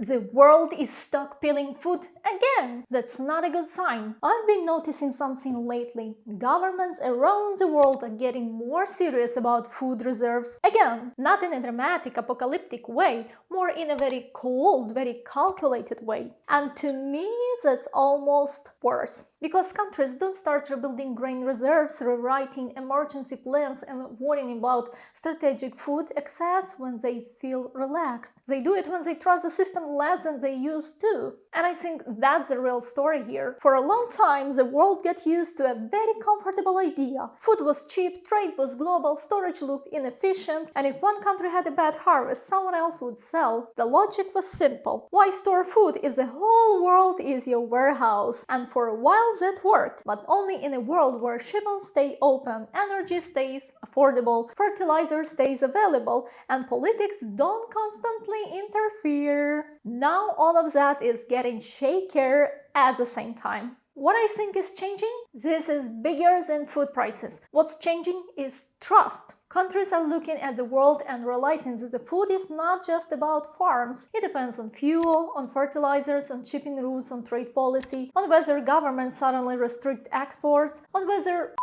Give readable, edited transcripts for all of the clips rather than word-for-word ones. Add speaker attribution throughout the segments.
Speaker 1: The world is stockpiling food again. That's not a good sign. I've been noticing something lately. Governments around the world are getting more serious about food reserves. Again, not in a dramatic, apocalyptic way, more in a very cold, very calculated way. And to me, that's almost worse. Because countries don't start rebuilding grain reserves, rewriting emergency plans, and worrying about strategic food excess when they feel relaxed. They do it when they trust the system less than they used to. And I think that's the real story here. For a long time, the world got used to a very comfortable idea. Food was cheap, trade was global, storage looked inefficient, and if one country had a bad harvest, someone else would sell. The logic was simple. Why store food if the whole world is your warehouse? And for a while that worked, but only in a world where shipments stay open, energy stays affordable, fertilizer stays available, and politics don't constantly interfere. Now all of that is getting shakier at the same time. What I think is changing? This is bigger than food prices. What's changing is trust. Countries are looking at the world and realizing that the food is not just about farms. It depends on fuel, on fertilizers, on shipping routes, on trade policy, on whether governments suddenly restrict exports, on whether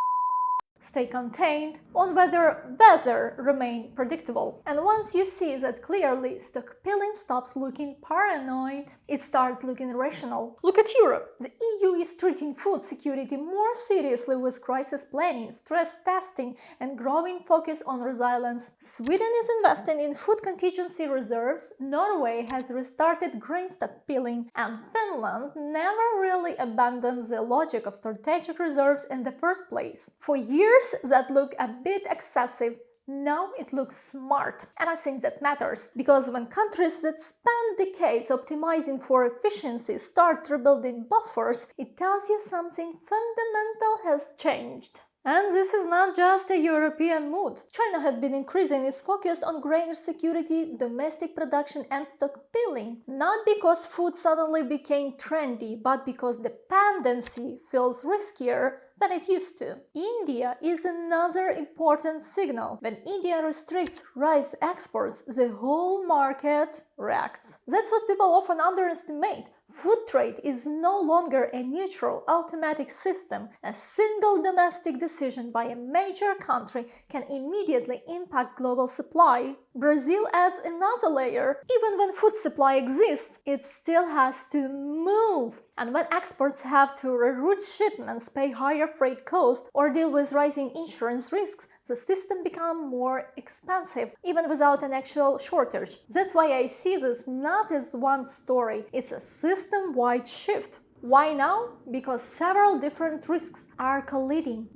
Speaker 1: stay contained, on whether weather remain predictable. And once you see that clearly, stockpiling stops looking paranoid. It starts looking rational. Look at Europe. The EU is treating food security more seriously with crisis planning, stress testing, and growing focus on resilience. Sweden is investing in food contingency reserves, Norway has restarted grain stockpiling, and Finland never really abandoned the logic of strategic reserves in the first place. For years, that looked a bit excessive. Now it looks smart. And I think that matters, because when countries that spend decades optimizing for efficiency start rebuilding buffers, it tells you something fundamental has changed. And this is not just a European mood. China had been increasing its focus on grain security, domestic production, and stockpiling, not because food suddenly became trendy, but because dependency feels riskier than it used to. India is another important signal. When India restricts rice exports, the whole market reacts. That's what people often underestimate. Food trade is no longer a neutral, automatic system. A single domestic decision by a major country can immediately impact global supply. Brazil adds another layer. Even when food supply exists, it still has to move. And when exports have to reroute shipments, pay higher freight costs, or deal with rising insurance risks, the system becomes more expensive, even without an actual shortage. That's why I see this not as one story, it's a system-wide shift. Why now? Because several different risks are colliding.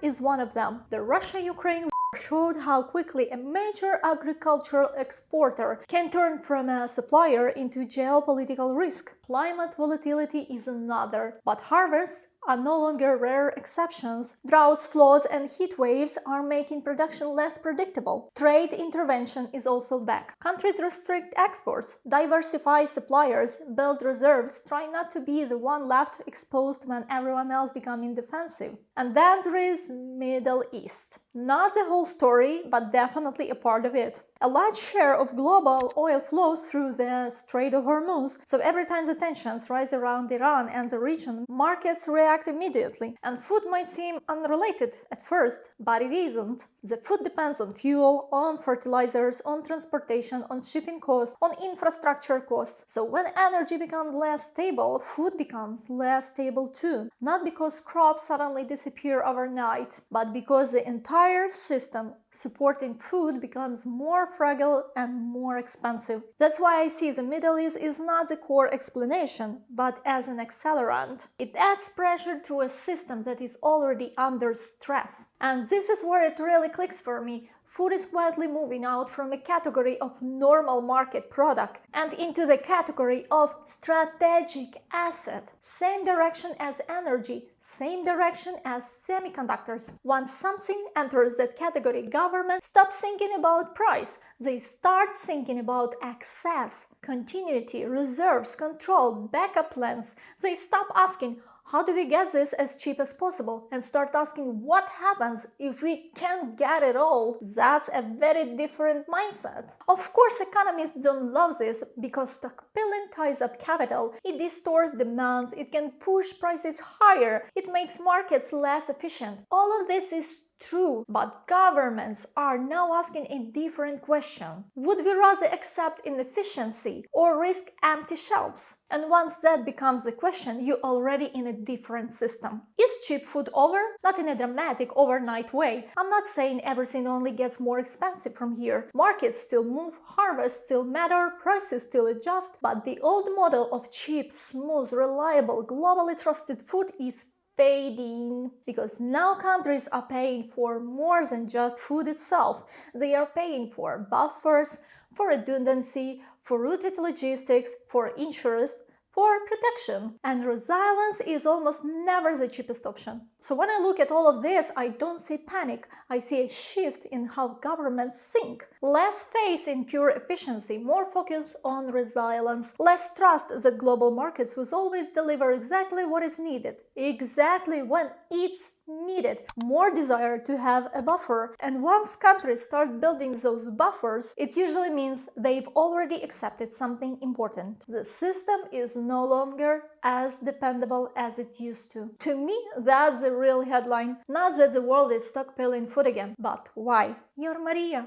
Speaker 1: Is one of them. The Russia-Ukraine showed how quickly a major agricultural exporter can turn from a supplier into geopolitical risk. Climate volatility is another, but harvests are no longer rare exceptions. Droughts, floods, and heat waves are making production less predictable. Trade intervention is also back. Countries restrict exports, diversify suppliers, build reserves, try not to be the one left exposed when everyone else becomes defensive. And then there is Middle East. Not the whole story, but definitely a part of it. A large share of global oil flows through the Strait of Hormuz, so every time the tensions rise around Iran and the region, markets react immediately. And food might seem unrelated at first, but it isn't. The food depends on fuel, on fertilizers, on transportation, on shipping costs, on infrastructure costs. So when energy becomes less stable, food becomes less stable too. Not because crops suddenly disappear overnight, but because the entire system supporting food becomes more fragile and more expensive. That's why I see the Middle East is not the core explanation, but as an accelerant. It adds pressure to a system that is already under stress. And this is where it really clicks for me. Food is quietly moving out from a category of normal market product and into the category of strategic asset. Same direction as energy, same direction as semiconductors. Once something enters that category, governments stop thinking about price. They start thinking about access, continuity, reserves, control, backup plans. They stop asking, How do we get this as cheap as possible and start asking what happens if we can't get it all? That's a very different mindset. Of course, economists don't love this because stockpiling ties up capital, it distorts demands, it can push prices higher, it makes markets less efficient. All of this is true, but governments are now asking a different question. Would we rather accept inefficiency or risk empty shelves? And once that becomes the question, you're already in a different system. Is cheap food over? Not in a dramatic overnight way. I'm not saying everything only gets more expensive from here. Markets still move, harvests still matter, prices still adjust, but the old model of cheap, smooth, reliable, globally trusted food is fading, because now countries are paying for more than just food itself. They are paying for buffers, for redundancy, for routed logistics, for insurance, for protection. And resilience is almost never the cheapest option. So when I look at all of this, I don't see panic. I see a shift in how governments think. Less faith in pure efficiency, more focus on resilience, less trust that global markets will always deliver exactly what is needed, exactly when it's needed, more desire to have a buffer. And once countries start building those buffers, it usually means they've already accepted something important. The system is no longer as dependable as it used to. To me, that's the real headline. Not that the world is stockpiling food again, but why? You're Maria.